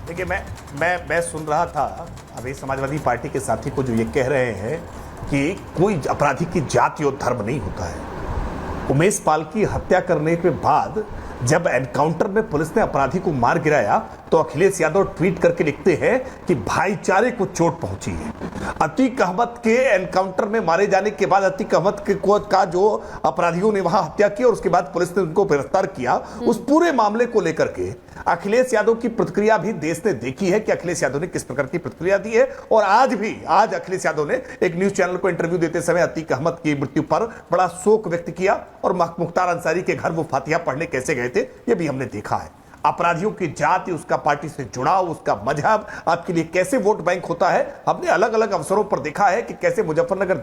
देखिए, मैं सुन रहा था अभी समाजवादी पार्टी के साथी को जो ये कह रहे हैं कि कोई अपराधी की जाति और धर्म नहीं होता है। उमेश पाल की हत्या करने के बाद जब एनकाउंटर में पुलिस ने अपराधी को मार गिराया तो अखिलेश यादव ट्वीट करके लिखते हैं कि भाईचारे को चोट पहुंची है। अतीक अहमद के एनकाउंटर में मारे जाने के बाद अतीक अहमद का जो अपराधियों ने वहां हत्या की और उसके बाद पुलिस ने उनको गिरफ्तार किया, उस पूरे मामले को लेकर के अखिलेश यादव की प्रतिक्रिया भी देश ने देखी है कि अखिलेश यादव ने किस प्रकार की प्रतिक्रिया दी है। और आज अखिलेश यादव ने एक न्यूज चैनल को इंटरव्यू देते समय अतीक अहमद की मृत्यु पर बड़ा शोक व्यक्त किया और मुख्तार अंसारी के घर वो फातिहा पढ़ने कैसे गए थे ये भी हमने देखा है। अपराधियों की जाति, उसका पार्टी से जुड़ाव, उसका मजहब आपके लिए कैसे वोट बैंक होता है, हमने अलग अलग अवसरों पर देखा है कि कैसे मुजफ्फरनगर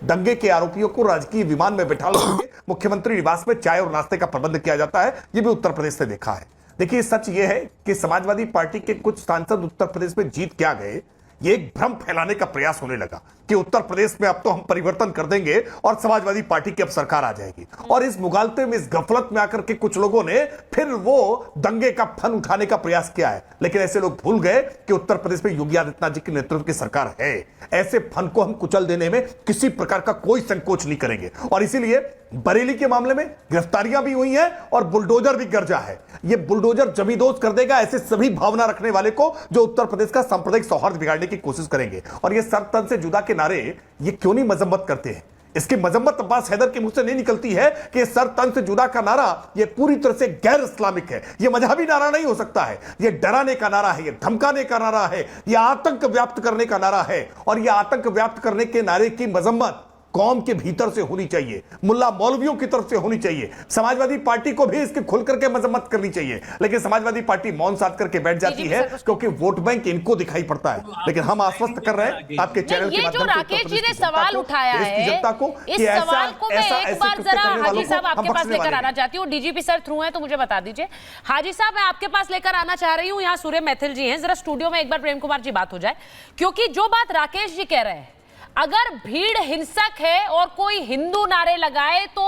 दंगे के आरोपियों को राजकीय विमान में बैठा करके मुख्यमंत्री निवास में चाय और नाश्ते का प्रबंध किया जाता है। ये भी उत्तर प्रदेश से देखा है। देखिए, सच ये है कि समाजवादी पार्टी के कुछ सांसद उत्तर प्रदेश में जीत क्या गए, ये एक भ्रम फैलाने का प्रयास होने लगा कि उत्तर प्रदेश में अब तो हम परिवर्तन कर देंगे और समाजवादी पार्टी की अब सरकार आ जाएगी। और इस मुगालते में, इस गफलत में आकर के कुछ लोगों ने फिर वो दंगे का फन उठाने का प्रयास किया है। लेकिन ऐसे लोग भूल गए कि उत्तर प्रदेश में योगी आदित्यनाथ जी के नेतृत्व की सरकार है। ऐसे फन को हम कुचल देने में किसी प्रकार का कोई संकोच नहीं करेंगे। और इसीलिए बरेली के मामले में गिरफ्तारियां भी हुई हैं और बुलडोजर भी गरजा है। ये बुलडोजर जमींदोज कर देगा ऐसे सभी भावना रखने वाले को जो उत्तर प्रदेश का सांप्रदायिक सौहार्द बिगाड़ने की कोशिश करेंगे। और ये सर तन से जुदा के नारे ये क्यों नहीं मजम्मत करते हैं? इसकी मजम्मत अब्बास हैदर के मुंह से नहीं निकलती है कि सर तन से जुदा का नारा ये पूरी तरह से गैर इस्लामिक है। ये मजहबी नारा नहीं हो सकता है। ये डराने का नारा है, ये धमकाने का नारा है, ये आतंक व्याप्त करने का नारा है। और ये आतंक व्याप्त करने के नारे की मजम्मत कौम के भीतर से होनी चाहिए, मुल्ला मौलवियों की तरफ से होनी चाहिए। समाजवादी पार्टी को भी इसकी खुल करके मजम्मत करनी चाहिए। लेकिन समाजवादी पार्टी मौन साध करके बैठ जाती है क्योंकि वोट बैंक इनको दिखाई पड़ता है। लेकिन हम आश्वस्त कर रहे हैं आपके चैनल के माध्यम से राकेश जी ने सवाल उठाया है, जनता को, इस सवाल को मैं एक बार जरा हाजी साहब आपके पास लेकर आना चाहती हूँ। डीजीपी सर थ्रू है तो मुझे बता दीजिए। हाजी साहब, मैं आपके पास लेकर आना चाह रही हूँ, यहाँ सूर्य मैथिल जी हैं, जरा स्टूडियो में एक बार प्रेम कुमार जी बात हो जाए। क्योंकि जो बात राकेश जी कह रहे हैं, अगर भीड़ हिंसक है और कोई हिंदू नारे लगाए तो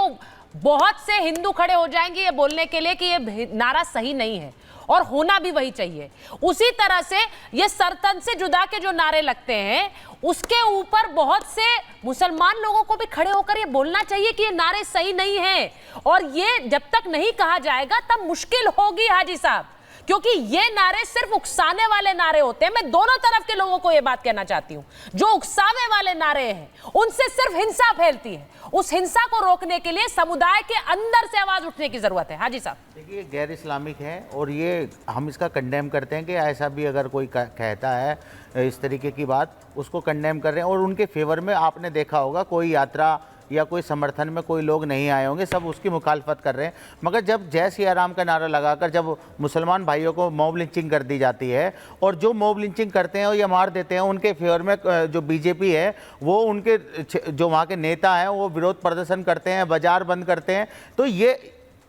बहुत से हिंदू खड़े हो जाएंगे ये बोलने के लिए कि ये नारा सही नहीं है और होना भी वही चाहिए। उसी तरह से ये सरतन से जुदा के जो नारे लगते हैं उसके ऊपर बहुत से मुसलमान लोगों को भी खड़े होकर ये बोलना चाहिए कि ये नारे सही नहीं है। और ये जब तक नहीं कहा जाएगा तब मुश्किल होगी हाजी साहब, क्योंकि ये नारे सिर्फ उकसाने वाले नारे होते हैं। मैं दोनों तरफ के लोगों को यह बात कहना चाहती हूं, जो उकसावे वाले नारे हैं उनसे सिर्फ हिंसा फैलती है। उस हिंसा को रोकने के लिए समुदाय के अंदर से आवाज उठने की जरूरत है। हाजी साहब, देखिए, गैर इस्लामिक है और ये हम इसका कंडेम करते हैं कि ऐसा भी अगर कोई कहता है इस तरीके की बात, उसको कंडेम कर रहे हैं। और उनके फेवर में आपने देखा होगा कोई यात्रा या कोई समर्थन में कोई लोग नहीं आए होंगे, सब उसकी मुखालफत कर रहे हैं। मगर जब जय सिया राम का नारा लगाकर जब मुसलमान भाइयों को मॉब लिंचिंग कर दी जाती है और जो मॉब लिंचिंग करते हैं और या मार देते हैं, उनके फेवर में जो बीजेपी है वो उनके जो वहाँ के नेता हैं वो विरोध प्रदर्शन करते हैं, बाजार बंद करते हैं, तो ये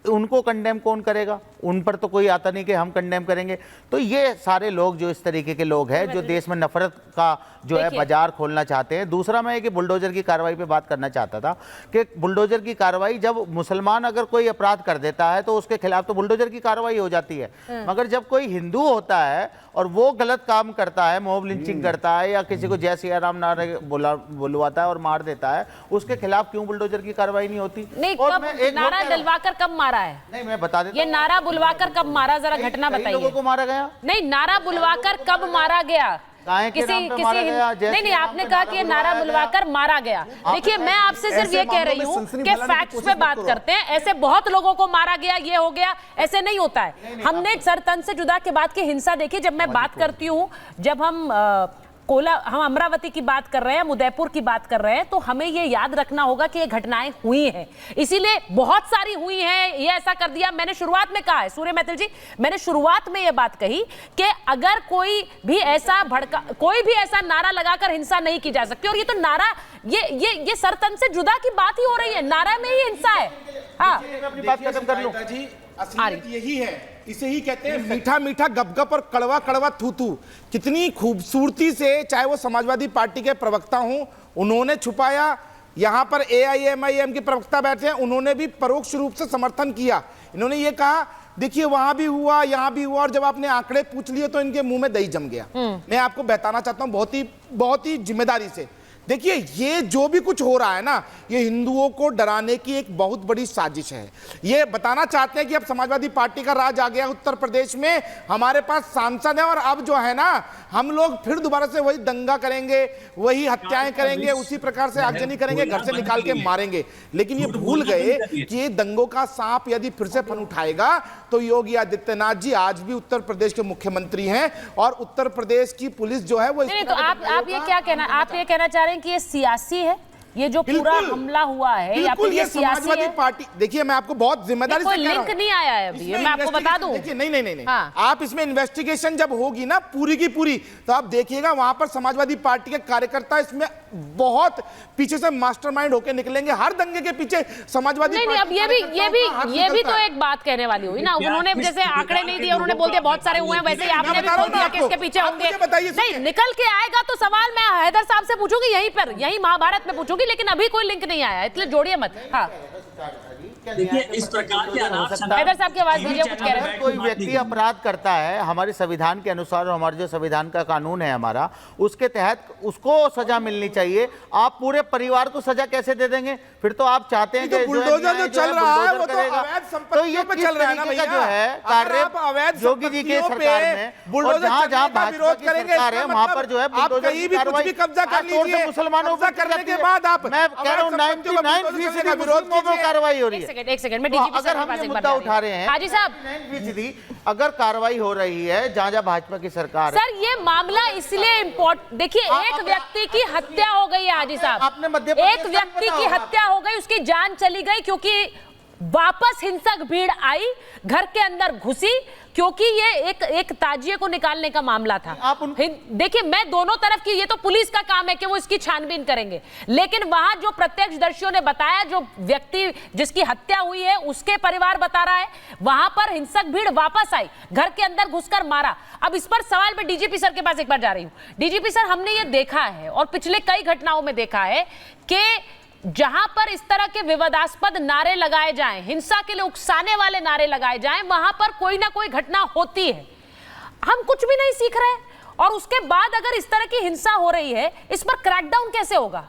उनको कंडेम कौन करेगा? उन पर तो कोई आता नहीं कि हम कंडेम करेंगे। तो ये सारे लोग जो इस तरीके के लोग हैं जो देश में नफरत का जो है बाजार खोलना चाहते हैं। दूसरा मैं कि बुलडोजर की कार्रवाई पे बात करना चाहता था कि बुलडोजर की कार्रवाई, जब मुसलमान अगर कोई अपराध कर देता है तो उसके खिलाफ तो बुलडोजर की कार्रवाई हो जाती है। मगर जब कोई हिंदू होता है और वो गलत काम करता है, मॉब लिंचिंग करता है या किसी को जय सिया राम नारे बुलवाता है और मार देता है, उसके खिलाफ क्यों बुलडोजर की कार्रवाई नहीं होती? नहीं, और नारा डलवाकर कब मारा है? नहीं, मैं बता देता हूं। ये नारा बुलवाकर कब मारा, जरा घटना बताइए। लोगों को मारा गया? नहीं, नारा बुलवाकर कब मारा गया? किसी नहीं, आपने कहा कि ये नारा बुलवाकर मारा गया। देखिए, मैं आपसे सिर्फ ये कह रही हूँ कि फैक्ट्स पे बात करते हैं। ऐसे बहुत लोगों को मारा गया, ये हो गया, ऐसे नहीं होता है। हमने सरतन से जुदा के बाद की हिंसा देखी। जब मैं बात करती हूँ, जब हम अमरावती की बात कर रहे हैं, उदयपुर की बात कर रहे हैं, तो हमें ये याद रखना होगा कि ये घटनाएं हुई हैं, इसीलिए बहुत सारी हुई हैं। ये ऐसा कर दिया, मैंने शुरुआत में कहा है, सूर्य मैथिल जी, मैंने शुरुआत में ये बात कही कि अगर कोई भी ऐसा नारा लगाकर हिंसा नहीं की जा सकती। और ये तो नारा, ये सरतन से जुदा की बात ही हो रही है, नारा में ही हिंसा है। हाँ, अपनी बात खत्म कर लूं। असलियत यही है, इसे ही कहते हैं मीठा मीठा गपगप और कड़वा कड़वा थू थू। कितनी खूबसूरती से, चाहे वो समाजवादी पार्टी के प्रवक्ता हों, उन्होंने छुपाया। यहाँ पर AIMIM के प्रवक्ता बैठे हैं, उन्होंने भी परोक्ष रूप से समर्थन किया। इन्होंने ये कहा देखिए वहां भी हुआ, यहां भी हुआ, और जब आपने आंकड़े पूछ लिए तो इनके मुंह में दही जम गया। मैं आपको बताना चाहता हूं बहुत ही जिम्मेदारी से, देखिए ये जो भी कुछ हो रहा है ना, ये हिंदुओं को डराने की एक बहुत बड़ी साजिश है। ये बताना चाहते हैं कि अब समाजवादी पार्टी का राज आ गया उत्तर प्रदेश में, हमारे पास सांसद है, और अब जो है ना हम लोग फिर दोबारा से वही दंगा करेंगे, वही हत्याएं करेंगे, उसी प्रकार से आगजनी करेंगे, घर से निकाल के मारेंगे। लेकिन ये भूल गए कि ये दंगों का सांप यदि फिर से फन उठाएगा तो योगी आदित्यनाथ जी आज भी उत्तर प्रदेश के मुख्यमंत्री हैं, और उत्तर प्रदेश की पुलिस जो है वो तो आप ये क्या कहना, आप ये कहना चाह रहे हैं कि ये सियासी है, ये जो पूरा हमला हुआ है, या फिर ये समाजवादी पार्टी? देखिए मैं आपको बहुत जिम्मेदारी से कह रहा हूं, लिंक नहीं आया है अभी, मैं आपको बता दूं। देखिए नहीं, आप इसमें इन्वेस्टिगेशन जब होगी ना पूरी की पूरी, तो आप देखिएगा वहां पर समाजवादी पार्टी के कार्यकर्ता इसमें बहुत पीछे से मास्टरमाइंड होकर निकलेंगे। हर दंगे के पीछे समाजवादी नहीं, अब ये भी तो एक बात कहने वाली हुई ना। उन्होंने जैसे आंकड़े नहीं दिए, उन्होंने बोल दिया बहुत सारे हुए हैं, वैसे ही आपने भी बोल दिया कि इसके पीछे होंगे। नहीं, निकल के आएगा तो सवाल मैं हैदर साहब से पूछूंगी, यही महाभारत में पूछूंगी, लेकिन अभी कोई लिंक नहीं आया, इसलिए जोड़िए मत। हाँ देखिए इस प्रकार के हैदर साहब की आवाज दीजिए, कुछ कह रहे हैं। कोई व्यक्ति अपराध करता है हमारे संविधान के अनुसार, और हमारे जो संविधान का कानून है हमारा, उसके तहत उसको सजा मिलनी चाहिए। आप पूरे परिवार को सजा कैसे दे देंगे? फिर तो आप चाहते हैं कि बुलडोजर जो चल रहा है वो तो अवैध संपत्तियों पे चल रहा है ना भैया, जो है कार्य योगी जी की सरकार में, और जहां भाजपा की सरकार है वहां पर जो है कहीं भी कुछ भी कब्जा कर लीजिए, मुसलमानों पर करने के बाद आप, मैं कह रहा हूं 99% विरोध में कार्रवाई हो रही है। एक सेकंड में डीजीपी अगर हम ये मुद्दा उठा रहे हैं, हाजी साहब, 99% अगर कार्रवाई हो रही है जहां भाजपा की सरकार है, सर ये मामला इसलिए इम्पोर्टेंट, देखिए एक व्यक्ति की हत्या हो गई है हाजी साहब, आपने मध्य प्रदेश एक व्यक्ति की हत्या हो गई, उसकी जान चली गई क्योंकि वापस हिंसक भीड़ आई, घर के अंदर घुसी, क्योंकि ये एक ताजिए को निकालने का मामला था। देखिए मैं दोनों तरफ की, ये तो पुलिस का काम है कि वो इसकी छानबीन करेंगे, लेकिन वहां जो प्रत्यक्षदर्शियों ने बताया, जो व्यक्ति जिसकी हत्या हुई है उसके परिवार बता रहा है, वहां पर हिंसक भीड़ वापस आई, घर के अंदर घुसकर मारा। अब इस पर सवाल मैं डीजीपी सर के पास एक बार जा रही हूं। डीजीपी सर, हमने ये देखा है और पिछले कई घटनाओं में देखा है कि जहां पर इस तरह के विवादास्पद नारे लगाए जाएं, हिंसा के लिए उकसाने वाले नारे लगाए जाएं, वहां पर कोई ना कोई घटना होती है। हम कुछ भी नहीं सीख रहे, और उसके बाद अगर इस तरह की हिंसा हो रही है, इस पर क्रैकडाउन कैसे होगा?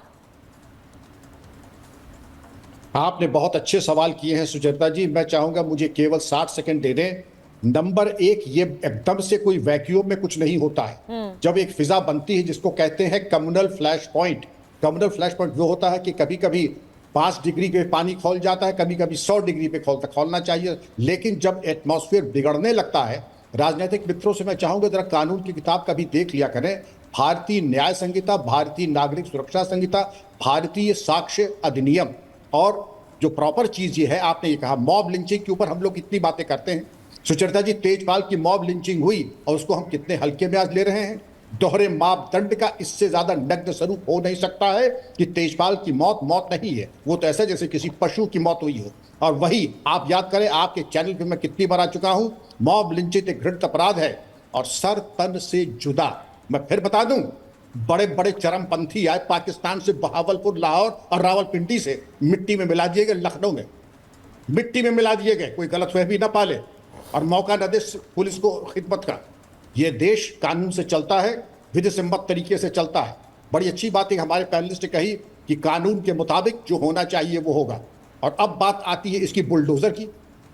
आपने बहुत अच्छे सवाल किए हैं सुचेता जी। मैं चाहूंगा मुझे केवल 60 सेकंड दे दें। नंबर एक, ये एकदम से कोई वैक्यूम में कुछ नहीं होता है। जब एक फिजा बनती है जिसको कहते हैं communal flash point, communal flash point वो होता है कि कभी कभी 5 डिग्री पे पानी खौल जाता है, कभी कभी 100 डिग्री पे खौलना चाहिए, लेकिन जब एटमॉस्फेयर बिगड़ने लगता है, राजनीतिक मित्रों से मैं चाहूंगा जरा कानून की किताब कभी देख लिया करें। भारतीय न्याय संहिता, भारतीय नागरिक सुरक्षा संहिता, भारतीय साक्ष्य अधिनियम, और जो प्रॉपर चीज ये है, आपने ये कहा मॉब लिंचिंग के ऊपर हम लोग इतनी बातें करते हैं। सुचरिता जी, तेजपाल की मॉब लिंचिंग हुई और उसको हम कितने हल्के में आज ले रहे हैं। दोहरे मापदंड का इससे ज्यादा नग्न स्वरूप हो नहीं सकता है कि तेजपाल की मौत नहीं है, वो तो ऐसा जैसे किसी पशु की मौत हुई हो। और वही आप याद करें, आपके चैनल पे मैं कितनी बार आ चुका हूं, मॉब लिंचिंग एक घृणित अपराध है और सर तन से जुदा। मैं फिर बता दूं, बड़े बड़े चरमपंथी आए पाकिस्तान से, बहावलपुर, लाहौर और रावलपिंडी से, मिट्टी में मिला दिए गए, लखनऊ में मिट्टी में मिला दिए गए, कोई गलतफहमी न पाले और मौका न दे पुलिस को खिदमत का। ये देश कानून से चलता है, विधि सम्मत तरीके से चलता है। बड़ी अच्छी बात है हमारे पैनलिस्ट ने कही कि कानून के मुताबिक जो होना चाहिए वो होगा। और अब बात आती है इसकी बुलडोजर की।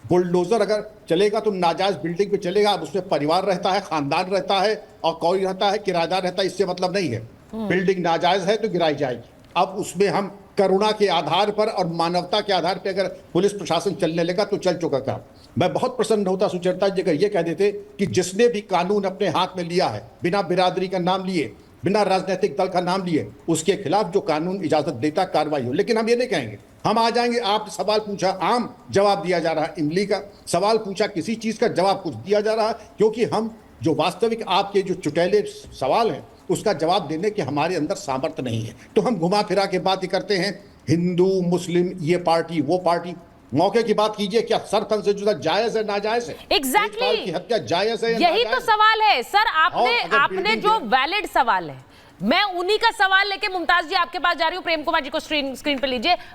बुलडोजर अगर चलेगा तो नाजायज बिल्डिंग पे चलेगा, अब उसमें परिवार रहता है, खानदान रहता है और कोई रहता है, किराएदार रहता है, इससे मतलब नहीं है। बिल्डिंग नाजायज है तो गिराई जाएगी। अब उसमें हम करुणा के आधार पर और मानवता के आधार पर अगर पुलिस प्रशासन चलने लगा तो चल चुका काम। मैं बहुत प्रसन्न होता सुचरिता जी अगर ये कह देते कि जिसने भी कानून अपने हाथ में लिया है, बिना बिरादरी का नाम लिए, बिना राजनीतिक दल का नाम लिए, उसके खिलाफ जो कानून इजाजत देता कार्रवाई हो। लेकिन हम ये नहीं कहेंगे, हम आ जाएंगे। आप सवाल पूछा, आम जवाब दिया जा रहा है, इमली का सवाल पूछा, किसी चीज का जवाब कुछ दिया जा रहा है, क्योंकि हम जो वास्तविक आपके जो चुटैले सवाल हैं उसका जवाब देने के हमारे अंदर सामर्थ्य नहीं है। तो हम घुमा फिरा के बात करते हैं, हिंदू मुस्लिम, ये पार्टी वो पार्टी। मौके की बात कीजिए, क्या सर तन से जुदा जायज है नाजायज है? एग्जैक्टली की हत्या जायज है? यही तो सवाल है सर। आपने जो वैलिड सवाल है, मैं उन्हीं का सवाल लेके मुमताज जी आपके पास जा रही हूं। प्रेम कुमार जी को स्क्रीन पे लीजिए।